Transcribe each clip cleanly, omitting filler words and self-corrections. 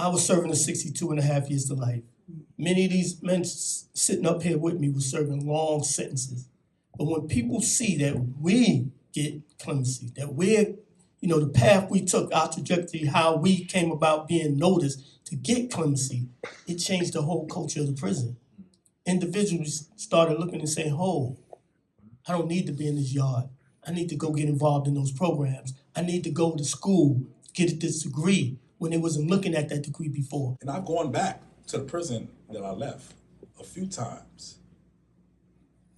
I was serving a 62.5 years to life. Many of these men sitting up here with me were serving long sentences. But when people see that we get clemency, that we're, the path we took, our trajectory, how we came about being noticed to get clemency, it changed the whole culture of the prison. Individuals started looking and saying, "Oh, I don't need to be in this yard. I need to go get involved in those programs. I need to go to school, get this degree," when they wasn't looking at that degree before. And I've gone back to the prison that I left a few times.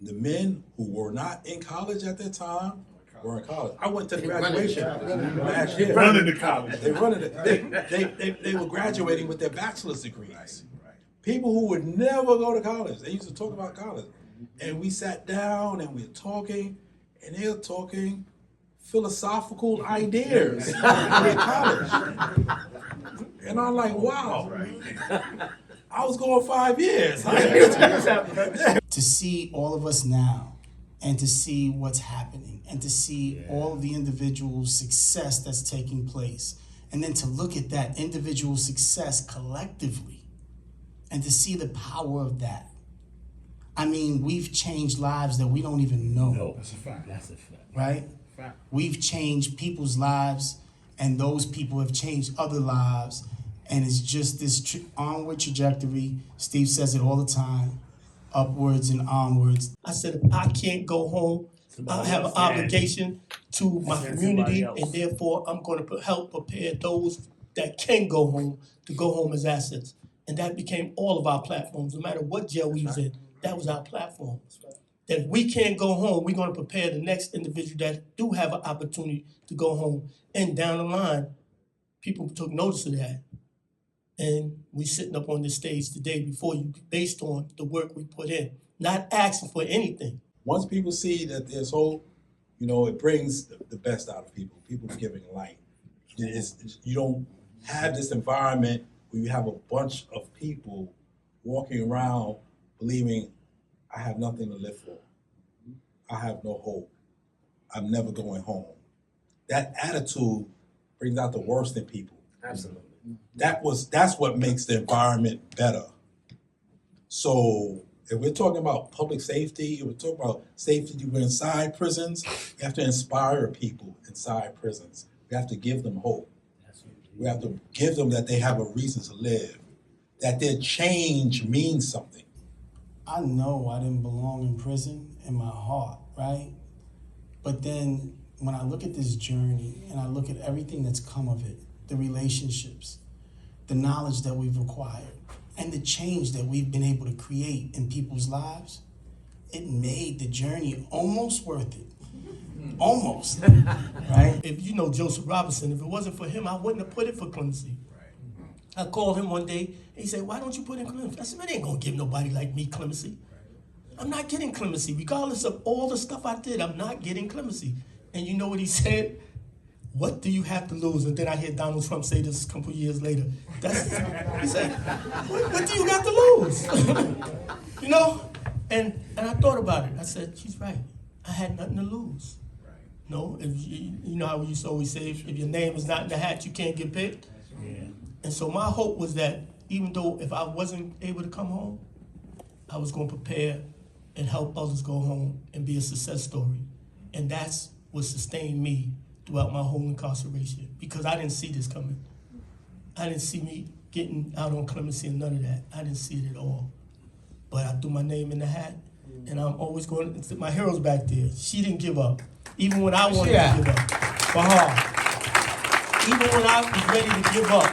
The men who were not in college at that time were in college. I went to the graduation last year. Running to college. They were graduating with their bachelor's degrees. People who would never go to college. They used to talk about college. And we sat down and we were talking, and they were talking philosophical ideas in college. And I'm like, wow, I was going 5 years. To see all of us now, and to see what's happening, and to see all of the individual success that's taking place, and then to look at that individual success collectively, and to see the power of that. I mean, we've changed lives that we don't even know. No, that's a fact. That's a fact. Right? Fact. We've changed people's lives, and those people have changed other lives, and it's just this onward trajectory. Steve says it all the time, upwards and onwards. I said, if I can't go home, I have an obligation to my community, and therefore I'm going to help prepare those that can go home to go home as assets. And that became all of our platforms. No matter what jail we was in, that was our platform. That if we can't go home, we're going to prepare the next individual that do have an opportunity to go home. And down the line, people took notice of that. And we sitting up on this stage today before you based on the work we put in, not asking for anything. Once people see that there's hope, it brings the best out of people. People giving light. You don't have this environment where you have a bunch of people walking around believing, I have nothing to live for. I have no hope. I'm never going home. That attitude brings out the worst in people. Absolutely. That's what makes the environment better. So if we're talking about public safety, if we're talking about safety inside prisons, we have to inspire people inside prisons. We have to give them hope. We have to give them that they have a reason to live, that their change means something. I know I didn't belong in prison in my heart, right? But then when I look at this journey and I look at everything that's come of it, the relationships, the knowledge that we've acquired, and the change that we've been able to create in people's lives, it made the journey almost worth it. Almost, right? If you know Joseph Robinson, if it wasn't for him, I wouldn't have put it for clemency. I called him one day, and he said, "Why don't you put in clemency?" I said, "Man, they ain't gonna give nobody like me clemency. I'm not getting clemency. Regardless of all the stuff I did, I'm not getting clemency." And you know what he said? "What do you have to lose?" And then I hear Donald Trump say this a couple years later. He said, what do you got to lose? And I thought about it. I said, she's right. I had nothing to lose. No, if you know how we used to always say, if your name is not in the hat, you can't get picked. Yeah. And so my hope was that even though if I wasn't able to come home, I was going to prepare and help others go home and be a success story. And that's what sustained me throughout my whole incarceration, because I didn't see this coming. I didn't see me getting out on clemency and none of that. I didn't see it at all. But I threw my name in the hat, and I'm always going to, my hero's back there. She didn't give up, even when I wanted to give up. For her, even when I was ready to give up,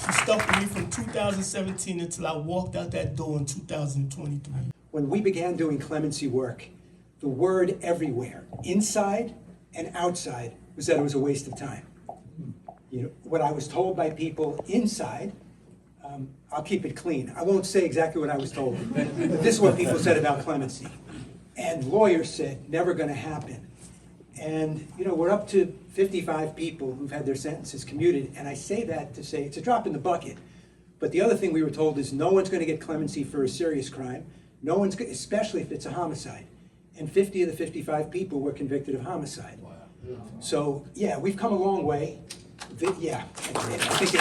she stuck with me from 2017 until I walked out that door in 2023. When we began doing clemency work, the word everywhere, inside and outside, was that it was a waste of time. What I was told by people inside, I'll keep it clean. I won't say exactly what I was told, but this is what people said about clemency. And lawyers said, never gonna happen. And we're up to 55 people who've had their sentences commuted, and I say that to say it's a drop in the bucket. But the other thing we were told is no one's gonna get clemency for a serious crime, especially if it's a homicide. And 50 of the 55 people were convicted of homicide. Wow. So yeah, we've come a long way. Yeah, I think